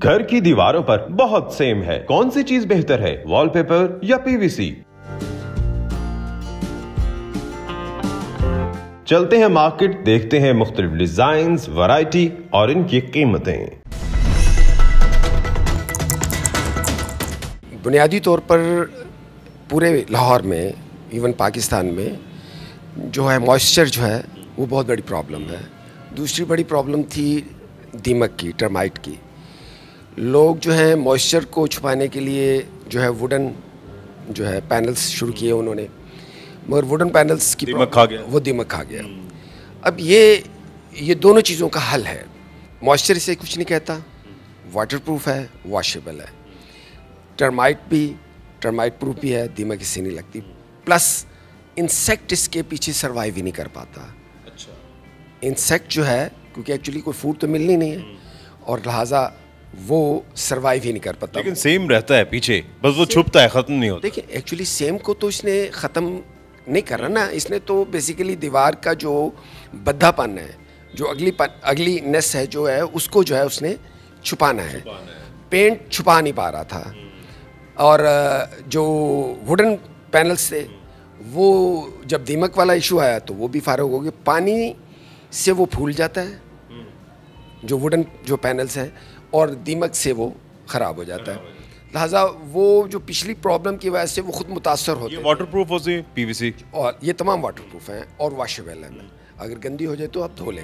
घर की दीवारों पर बहुत सेम है, कौन सी चीज बेहतर है, वॉलपेपर या पीवीसी? चलते हैं मार्केट, देखते हैं मुख्तलिफ डिजाइन्स, वैरायटी और इनकी कीमतें। बुनियादी तौर पर पूरे लाहौर में, इवन पाकिस्तान में जो है मॉइस्चर जो है वो बहुत बड़ी प्रॉब्लम है। दूसरी बड़ी प्रॉब्लम थी दीमक की, टर्माइट की। लोग जो है मॉइस्चर को छुपाने के लिए जो है वुडन जो है पैनल्स शुरू किए उन्होंने, मगर वुडन पैनल्स की दीमक खा गया, वो दीमक खा गया। अब ये दोनों चीज़ों का हल है। मॉइस्चर इसे कुछ नहीं कहता, वाटरप्रूफ है, वॉशेबल है। टर्माइट प्रूफ भी है, दीमक इससे नहीं लगती। प्लस इंसेक्ट इसके पीछे सर्वाइव ही नहीं कर पाता। अच्छा, इंसेक्ट जो है, क्योंकि एक्चुअली कोई फूड तो मिलनी नहीं है और लिहाजा वो सर्वाइव ही नहीं कर पाता। लेकिन सेम रहता है पीछे, बस वो छुपता है, ख़त्म नहीं होता। देखिए एक्चुअली सेम को तो इसने ख़त्म नहीं करना ना, इसने तो बेसिकली दीवार का जो बद्धापन है, जो अगली नस है जो है, उसको जो है उसने छुपाना है। पेंट छुपा नहीं पा रहा था और जो वुडन पैनल्स थे वो जब दीमक वाला इशू आया तो वो भी फारग हो गए। पानी से वो फूल जाता है जो वुडन जो पैनल्स हैं, और दीमक से वो ख़राब हो जाता है। लिहाजा वो जो पिछली प्रॉब्लम की वजह से वो खुद मुतासर होते हैं। वाटरप्रूफ होती है पीवीसी, और ये तमाम वाटरप्रूफ हैं और वॉशेबल हैं। अगर गंदी हो जाए तो आप धो लें।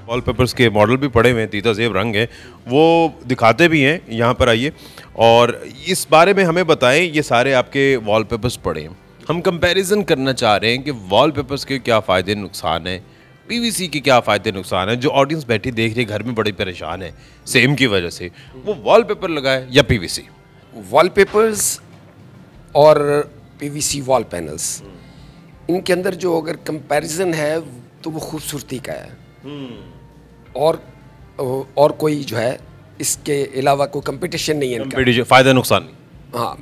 वॉलपेपर्स के मॉडल भी पड़े हुए हैं, तीता ज़ेब रंग है, वो दिखाते भी हैं। यहाँ पर आइए और इस बारे में हमें बताएं। ये सारे आपके वॉलपेपर्स पड़े हैं, हम कंपैरिजन करना चाह रहे हैं कि वॉलपेपर्स के क्या फ़ायदे नुकसान हैं, पीवीसी के क्या फ़ायदे नुकसान हैं। जो ऑडियंस बैठी देख रही घर में बड़ी परेशान है सेम की वजह से, वो वॉलपेपर लगाए या पीवीसी? वॉलपेपर्स और पीवीसी वॉल पैनल्स, इनके अंदर जो अगर कंपैरिजन है तो वो खूबसूरती का है और कोई जो है इसके अलावा कोई कंपटीशन नहीं है इनका। फ़ायदा नुकसान नहीं। हाँ,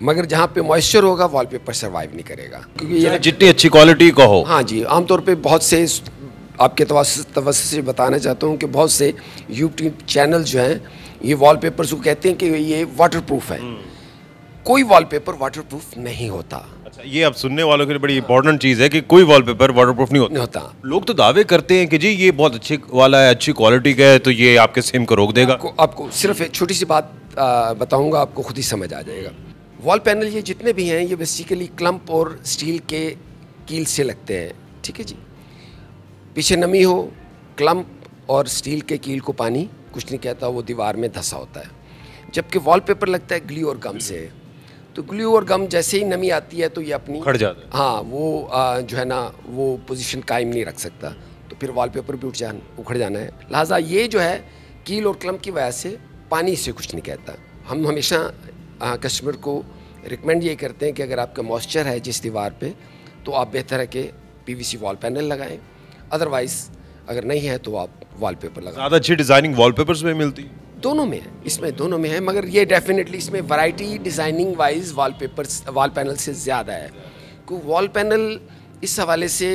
मगर जहाँ पे मॉइस्चर होगा वॉलपेपर सर्वाइव नहीं करेगा, क्योंकि ये जितनी अच्छी क्वालिटी का हो। हाँ जी, आमतौर पे बहुत से आपके तवज्जुह से बताना चाहता हूँ कि बहुत से यूट्यूब चैनल जो हैं ये वॉलपेपर्स को कहते हैं कि ये वाटरप्रूफ है। कोई वॉलपेपर वाटरप्रूफ नहीं होता। अच्छा, ये अब सुनने वालों के लिए बड़ी इंपॉर्टेंट चीज़ है कि कोई वॉलपेपर वाटरप्रूफ नहीं होता। लोग तो दावे करते हैं कि जी ये बहुत अच्छी वाला है, अच्छी क्वालिटी का है, तो ये आपके सिम को रोक देगा। आपको सिर्फ एक छोटी सी बात बताऊंगा, आपको खुद ही समझ आ जाएगा। वॉल पैनल ये जितने भी हैं ये बेसिकली क्लम्प और स्टील के कील से लगते हैं, ठीक है जी। पीछे नमी हो, क्लम्प और स्टील के कील को पानी कुछ नहीं कहता, वो दीवार में धंसा होता है। जबकि वॉलपेपर लगता है ग्लू और गम से, तो ग्लू और गम जैसे ही नमी आती है तो ये अपनी खड़ जाता है। हाँ, वो जो है ना वो पोजीशन कायम नहीं रख सकता, तो फिर वॉलपेपर भी उखड़ जाना है। लिहाजा ये जो है कील और क्लम्प की वजह से पानी से कुछ नहीं कहता। हम हमेशा कस्टमर को रिकमेंड ये करते हैं कि अगर आपका मॉइस्चर है जिस दीवार पे, तो आप बेहतर है कि पीवीसी वॉल पैनल लगाएं। अदरवाइज़ अगर नहीं है तो आप वॉलपेपर लगाएं। ज़्यादा अच्छी डिज़ाइनिंग वॉलपेपर्स में मिलती है? दोनों में है, इसमें दोनों में है, मगर ये डेफिनेटली इसमें variety designing wise wall panel से ज़्यादा है। क्योंकि वॉल पैनल इस हवाले से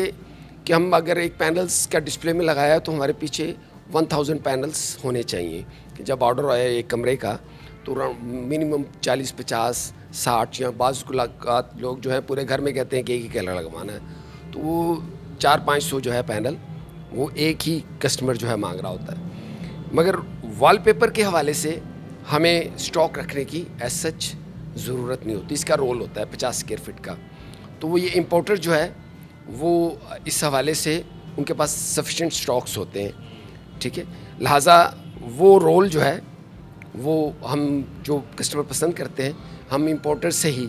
कि हम अगर एक पैनल्स का डिस्प्ले में लगाया तो हमारे पीछे 1000 पैनल्स होने चाहिए कि जब ऑर्डर आया एक कमरे का तो मिनिमम 40, 50, 60 या बाज़ लोग जो है पूरे घर में कहते हैं कि एक ही कलर लगवाना है, तो वो 400-500 जो है पैनल वो एक ही कस्टमर जो है मांग रहा होता है। मगर वॉलपेपर के हवाले से हमें स्टॉक रखने की एज सच ज़रूरत नहीं होती। इसका रोल होता है 50 स्क्वायर फीट का, तो वो ये इम्पोर्टर जो है वो इस हवाले से उनके पास सफिशेंट स्टॉक्स होते हैं, ठीक है। लिहाजा वो रोल जो है वो हम जो कस्टमर पसंद करते हैं हम इम्पोर्टर से ही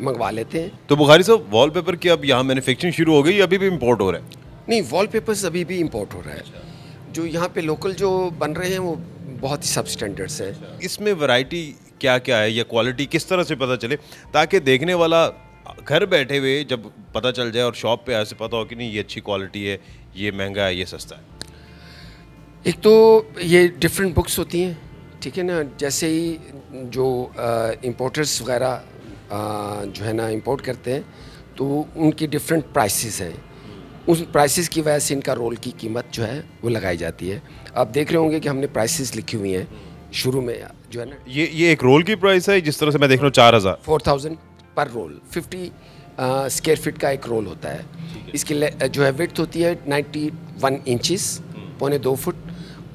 मंगवा लेते हैं। तो बुखारी साहब, वॉलपेपर की अब यहाँ मैन्युफैक्चरिंग शुरू हो गई, अभी भी इम्पोर्ट हो रहा है? नहीं, वॉलपेपर्स अभी भी इम्पोर्ट हो रहा है। जो यहाँ पे लोकल जो बन रहे हैं वो बहुत ही सब स्टैंडर्ड्स हैं। इसमें वैरायटी क्या क्या है या क्वालिटी किस तरह से पता चले, ताकि देखने वाला घर बैठे हुए जब पता चल जाए और शॉप पे ऐसे पता हो कि नहीं ये अच्छी क्वालिटी है, ये महंगा है, ये सस्ता है? एक तो ये डिफरेंट बुक्स होती हैं, ठीक है ना। जैसे ही जो इम्पोर्टर्स वगैरह जो है ना इंपोर्ट करते हैं तो उनकी डिफरेंट प्राइसेस हैं। उस प्राइसेस की वजह से इनका रोल की कीमत जो है वो लगाई जाती है। आप देख रहे होंगे कि हमने प्राइसेस लिखी हुई हैं शुरू में जो है ना। ये एक रोल की प्राइस है, जिस तरह से मैं देख रहा हूँ 4000 4000 पर रोल, 50 स्क्वायर फीट का एक रोल होता है। इसकी जो है विड्थ होती है 91 इंचेस, 1.25 फुट,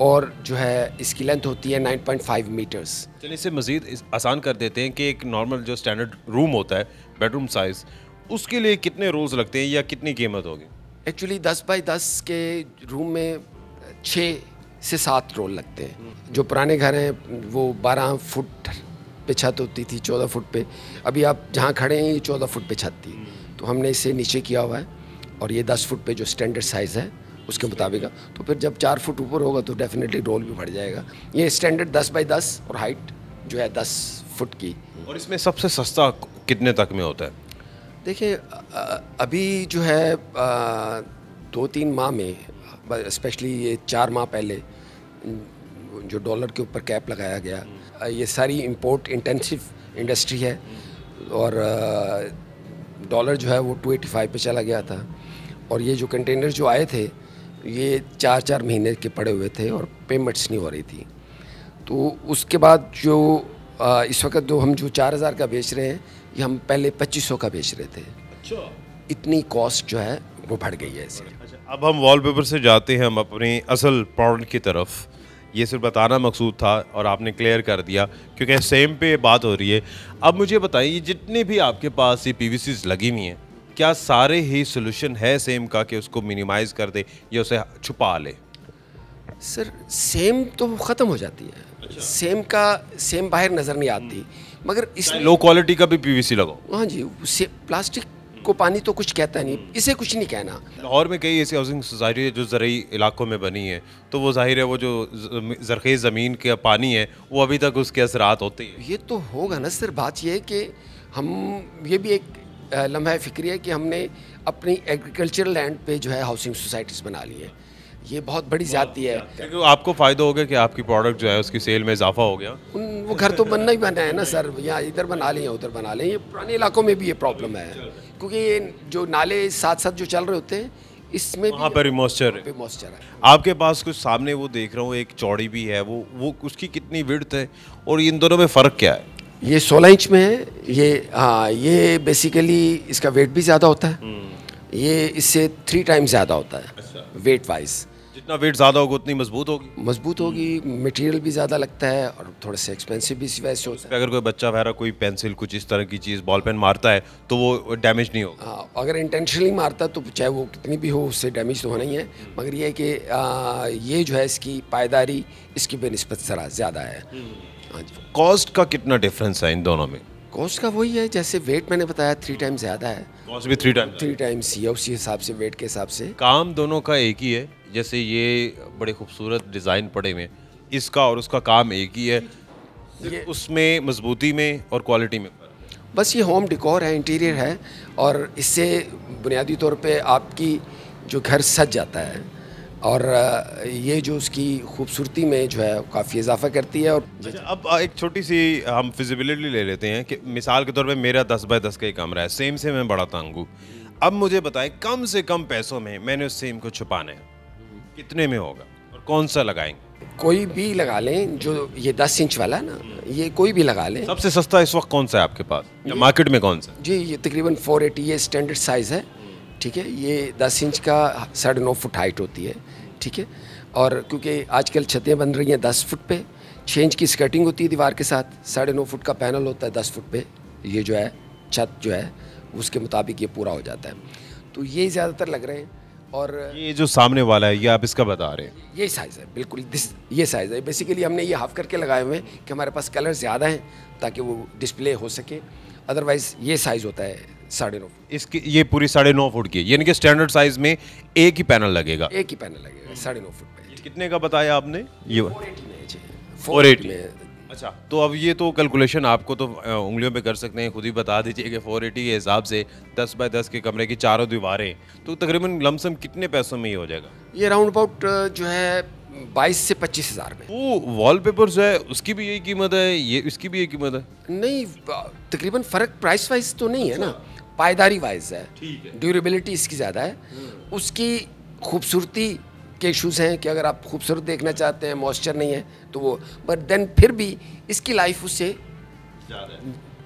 और जो है इसकी लेंथ होती है 9.5 मीटर्स। चलिए इसे मज़ीद आसान कर देते हैं कि एक नॉर्मल जो स्टैंडर्ड रूम होता है बेडरूम साइज़, उसके लिए कितने रोल्स लगते हैं या कितनी कीमत होगी? एक्चुअली 10 बाई 10 के रूम में 6 से 7 रोल लगते हैं। जो पुराने घर हैं वो 12 फुट पे छत होती थी, 14 फुट पे। अभी आप जहाँ खड़े हैं ये 14 फुट पे छत थी, तो हमने इसे नीचे किया हुआ है, और ये 10 फुट पे जो स्टैंडर्ड साइज़ है उसके मुताबिक। तो फिर जब 4 फुट ऊपर होगा तो डेफिनेटली रोल भी बढ़ जाएगा। ये स्टैंडर्ड 10 बाई 10 और हाइट जो है 10 फुट की। और इसमें सबसे सस्ता कितने तक में होता है? देखिए अभी जो है 2-3 माह में, स्पेशली ये 4 माह पहले जो डॉलर के ऊपर कैप लगाया गया, ये सारी इंपोर्ट इंटेंसिव इंडस्ट्री है, और डॉलर जो है वो 285 पे चला गया था, और ये जो कंटेनर जो आए थे ये 4-4 महीने के पड़े हुए थे और पेमेंट्स नहीं हो रही थी। तो उसके बाद जो इस वक्त जो हम जो 4000 का बेच रहे हैं, ये हम पहले 2500 का बेच रहे थे। अच्छा, इतनी कॉस्ट जो है वो बढ़ गई है इसलिए। अच्छा, अब हम वॉलपेपर से जाते हैं हम अपनी असल प्रोडक्ट की तरफ। ये सिर्फ बताना मकसूद था और आपने क्लियर कर दिया, क्योंकि सेम पे बात हो रही है। अब मुझे बताइए, जितने भी आपके पास ये पीवीसीज लगी हुई हैं, क्या सारे ही सोल्यूशन है सेम का कि उसको मिनिमाइज़ कर दे या उसे छुपा ले? सर सेम तो ख़त्म हो जाती है। अच्छा। सेम बाहर नज़र नहीं आती, मगर इस लो क्वालिटी का भी पीवीसी लगाओ। हाँ जी, उससे प्लास्टिक को पानी तो कुछ कहता नहीं, इसे कुछ नहीं कहना। लाहौर में कई ऐसी हाउसिंग सोसाइटी है जो ज़रई इलाकों में बनी है, तो वो जाहिर है वो जो ज़रख़ेज़ ज़मीन का पानी है वो अभी तक उसके असरात होते हैं। ये तो होगा ना सर। बात ये है कि हम, ये भी एक लम्हा फ़िक्री है कि हमने अपनी एग्रीकल्चरल लैंड पे जो है हाउसिंग सोसाइटीज़ बना ली है। ये बहुत बड़ी ज़्यादती है, क्योंकि आपको फ़ायदा हो गया कि आपकी प्रोडक्ट जो है उसकी सेल में इजाफा हो गया। वो घर तो बनना ही बनना है ना सर, या इधर बना लें या उधर बना लें। ये पुराने इलाकों में भी ये प्रॉब्लम है, क्योंकि ये जो नाले साथ साथ जो चल रहे होते हैं इसमें वहाँ पर मॉइस्चर है। आपके पास कुछ सामने वो देख रहा हूँ, एक चौड़ी भी है, वो उसकी कितनी विड्थ है और इन दोनों में फ़र्क क्या है? ये 16 इंच में है ये। हाँ, ये बेसिकली इसका वेट भी ज़्यादा होता है। ये इससे 3 टाइम्स ज़्यादा होता है वेट वाइज। जितना वेट ज़्यादा होगा उतनी मजबूत होगी। मटेरियल भी ज़्यादा लगता है और थोड़ा सा एक्सपेंसिव भी इस वजह से होता है। अगर कोई बच्चा वगैरह कोई पेंसिल कुछ इस तरह की चीज़ बॉल पेन मारता है तो वो डैमेज नहीं होगा। हाँ, अगर इंटेंशनली मारता तो चाहे वो कितनी भी हो उससे डैमेज तो होना ही है, मगर ये है कि ये जो है इसकी पायदारी इसकी बेनिस्बत ज़रा ज़्यादा है। हाँ जी। कॉस्ट का कितना डिफरेंस है इन दोनों में? कॉस्ट का वही है, जैसे वेट मैंने बताया 3 टाइम्स ज़्यादा है। कॉस्ट भी 3 टाइम्स ही है उसी हिसाब से, वेट के हिसाब से। काम दोनों का एक ही है, जैसे ये बड़े खूबसूरत डिज़ाइन पड़े हुए हैं, इसका और उसका काम एक ही है, उसमें मजबूती में और क्वालिटी में। बस ये होम डेकोर है, इंटीरियर है, और इससे बुनियादी तौर पे आपकी जो घर सज जाता है, और ये जो उसकी खूबसूरती में जो है काफ़ी इजाफा करती है। और अब एक छोटी सी हम फिजिबिलिटी ले लेते हैं कि मिसाल के तौर पे मेरा 10 बाय 10 का ही कमरा है, सेम से मैं बड़ा तंग हूँ। अब मुझे बताएं, कम से कम पैसों में मैंने उस सेम को छुपाना है, कितने में होगा और कौन सा लगाएंगे? कोई भी लगा लें, जो ये 10 इंच वाला है ना, ये कोई भी लगा लें। सबसे सस्ता इस वक्त कौन सा है आपके पास या मार्केट में कौन सा? जी, ये तकरीबन 480, ये स्टैंडर्ड साइज़ है, ठीक है। ये 10 इंच का 9.5 फुट हाइट होती है, ठीक है। और क्योंकि आजकल छतें बन रही हैं 10 फुट पे, 6 इंच की स्कर्टिंग होती है दीवार के साथ, 9.5 फुट का पैनल होता है 10 फुट पे, ये जो है छत जो है उसके मुताबिक ये पूरा हो जाता है। तो ये ज़्यादातर लग रहे हैं। और ये जो सामने वाला है ये आप इसका बता रहे हैं? ये साइज़ है, बिल्कुल ये साइज़ है। बेसिकली हमने ये हाफ करके लगाए हुए हैं कि हमारे पास कलर ज़्यादा हैं ताकि वो डिस्प्ले हो सके। अदरवाइज़ ये साइज़ होता है 9.5। इसकी ये पूरी 9.5 फुट की, यानी कि स्टैंडर्ड साइज में एक ही पैनल लगेगा। 9.5 फुट पे। कितने का बताया आपने? ये 480 में। अच्छा, तो अब ये तो कैलकुलेशन आपको तो उंगलियों पे कर सकते हैं, खुद ही बता दीजिए कि 480 के हिसाब से 10 बाय 10 के कमरे की चारों दीवारें, तो तकरीबन लमसम कितने पैसों में ये हो जाएगा? ये राउंड अबाउट जो है 22 से 25 हज़ार में। वो वॉलपेपर जो है उसकी भी यही कीमत है, ये इसकी भी यही कीमत है? नहीं, तकरीबन फ़र्क प्राइस वाइज तो नहीं है ना, पायदारी वाइज है, ठीक है। ड्यूरेबिलिटी इसकी ज़्यादा है। उसकी खूबसूरती के इशूज़ हैं कि अगर आप खूबसूरत देखना चाहते हैं, मॉइस्चर नहीं है तो वो, बट देन फिर भी इसकी लाइफ उससे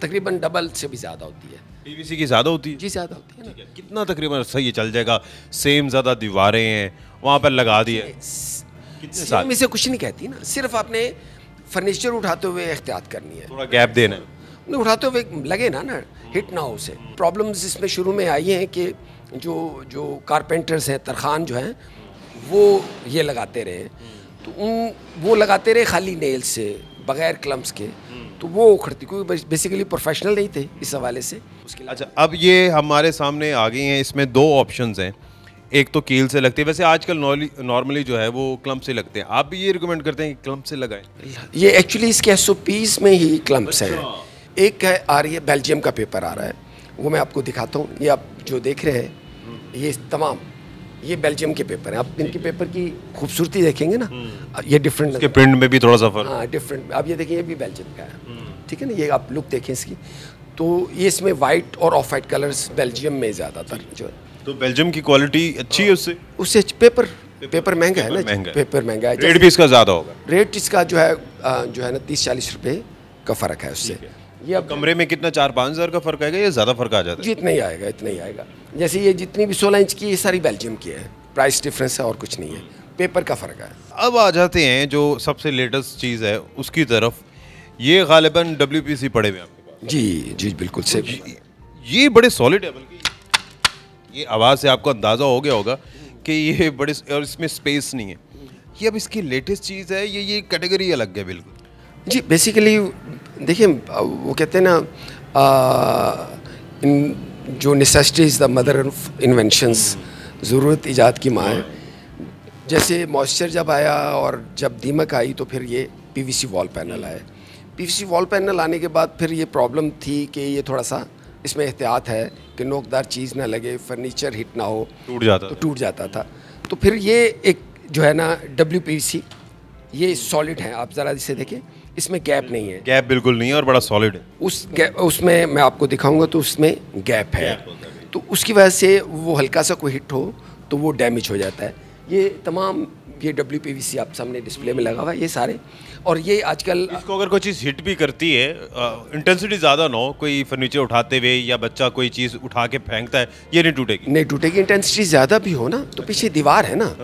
तकरीबन डबल से भी ज़्यादा होती है। पीवीसी की ज़्यादा होती है? जी ज़्यादा होती है ना। कितना तकरीबन सही चल जाएगा? सेम ज़्यादा दीवारें हैं, वहाँ पर लगा दिए कितने साल? सेम इसे कुछ नहीं कहती ना, सिर्फ आपने फर्नीचर उठाते हुए एहतियात करनी है, थोड़ा गैप देना है। नहीं उठाते हुए लगे ना हिट ना हो उसे। प्रॉब्लम्स इसमें शुरू में आई हैं कि जो कारपेंटर्स हैं, तरखान जो हैं, वो ये लगाते रहे, तो वो लगाते रहे खाली नेल से बगैर क्लम्स के, तो वो उखड़ती, क्योंकि बेसिकली प्रोफेशनल नहीं थे इस हवाले से उसके। अच्छा, अब ये हमारे सामने आ गई हैं, इसमें दो ऑप्शंस हैं। एक तो कील से लगती है, वैसे आजकल नॉर्मली जो है वो क्लम्प से लगते हैं, आप भी ये रिकमेंड करते हैं कि क्लम्प से लगाएं? ये एक्चुअली इसके SOPs में ही क्लम्प्स हैं। एक है आ रही है बेल्जियम का पेपर आ रहा है, वो मैं आपको दिखाता हूँ। ये आप जो देख रहे हैं ये तमाम ये बेल्जियम के पेपर हैं। आप इनके पेपर की खूबसूरती देखेंगे ना, ये डिफरेंट इसके प्रिंट में भी थोड़ा सा फर्क। हाँ डिफरेंट। अब ये देखिए, ये भी बेल्जियम का है, ठीक है ना। ये आप लुक देखें इसकी, तो ये इसमें वाइट और ऑफ वाइट कलर्स बेल्जियम में ज़्यादातर जो है। तो बेल्जियम की क्वालिटी अच्छी है उससे पेपर महंगा है ना, महंगा है। पेपर महंगा है। रेट भी इसका ज़्यादा होगा? रेट इसका जो है ना 30-40 रुपए का फ़र्क है उससे। ये अब कमरे में कितना 4-5 हज़ार का फ़र्क आएगा या ज़्यादा फ़र्क आ जाता है? जी इतना ही आएगा, इतना ही आएगा। जैसे ये जितनी भी 16 इंच की, ये सारी बेल्जियम की है। प्राइस डिफरेंस है और कुछ नहीं है, पेपर का फ़र्क है। अब आ जाते हैं जो सबसे लेटेस्ट चीज़ है उसकी तरफ। ये गालिबन WPC पड़े हुए हैं आपके पास? जी जी बिल्कुल से। ये बड़े सॉलिड है, बल्कि ये आवाज़ से आपको अंदाज़ा हो गया होगा कि ये बड़े, और इसमें स्पेस नहीं है। ये अब इसकी लेटेस्ट चीज़ है, ये कैटेगरी अलग है बिल्कुल। जी बेसिकली देखिए, वो कहते हैं ना, जो necessity is the mother of inventions, ज़रूरत ईजाद की माँ है। जैसे मॉइस्चर जब आया और जब दीमक आई, तो फिर ये PVC वॉल पैनल आए। PVC वॉल पैनल आने के बाद फिर ये प्रॉब्लम थी कि ये थोड़ा सा इसमें एहतियात है कि नोकदार चीज़ ना लगे, फर्नीचर हिट ना हो, टूट जाता था। तो फिर ये एक जो है ना WPC, ये सॉलिड है। आप ज़रा इसे देखें, इसमें गैप नहीं है। गैप बिल्कुल नहीं है और बड़ा सॉलिड है। उसमें मैं आपको दिखाऊंगा तो उसमें गैप है, तो उसकी वजह से वो हल्का सा कोई हिट हो तो वो डैमेज हो जाता है। ये तमाम ये WPVC आप सामने डिस्प्ले में लगा हुआ है, ये सारे। और ये आजकल इसको अगर कोई चीज़ हिट भी करती है, इंटेंसिटी ज़्यादा ना हो, कोई फर्नीचर उठाते हुए या बच्चा कोई चीज़ उठा के फेंकता है, ये नहीं टूटेगी? नहीं टूटेगी। इंटेंसिटी ज़्यादा भी हो ना तो पीछे दीवार है ना,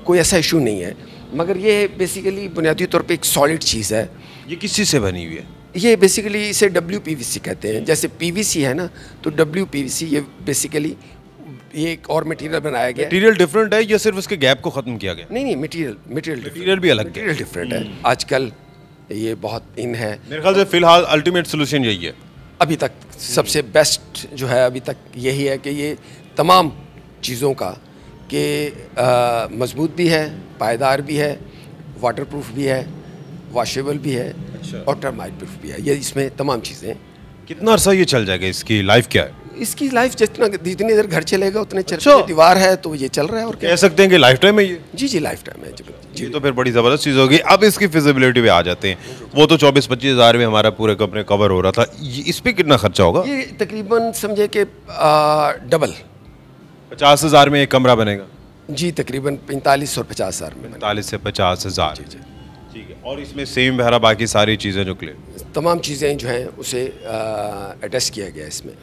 कोई ऐसा इशू नहीं है। मगर ये बेसिकली बुनियादी तौर पे एक सॉलिड चीज़ है। ये किस चीज़ से बनी हुई है? ये बेसिकली इसे WPVC कहते हैं। जैसे PVC है ना, तो WPVC ये बेसिकली ये एक और मटेरियल बनाया गया है। मटेरियल डिफरेंट है या सिर्फ उसके गैप को ख़त्म किया गया? नहीं मटेरियल भी अलग है। मटेरियल डिफरेंट है। आजकल ये बहुत इन है। मेरे ख्याल से फिलहाल अल्टीमेट सोल्यूशन यही है अभी तक। सबसे बेस्ट जो है अभी तक यही है कि ये तमाम चीज़ों का कि मजबूत भी है, पायदार भी है, वाटरप्रूफ भी है, वॉशेबल भी है, और टर्माइट प्रूफ भी है। ये इसमें तमाम चीज़ें हैं। कितना अर्सा ये चल जाएगा? इसकी लाइफ क्या है? इसकी लाइफ जितनी देर घर चलेगा उतने चल, दीवार है तो ये चल रहा है। और कह सकते हैं कि लाइफ टाइम है ये? जी लाइफ टाइम है जी। ये तो फिर बड़ी ज़बरदस्त चीज़ होगी। अब इसकी फिजिबिलिटी पे आ जाते हैं। वो तो 24-25 हज़ार में हमारा पूरे कमरे कवर हो रहा था, इस पर कितना खर्चा होगा? ये तकरीबन समझे कि डबल 50 हज़ार में एक कमरा बनेगा? जी तकरीबन 45 और 50 हज़ार में। 45 से 50 हज़ार। ठीक है। और इसमें सेम बहरा बाकी सारी चीज़ें जो क्लियर, तमाम चीज़ें जो हैं उसे अटैच किया गया है इसमें।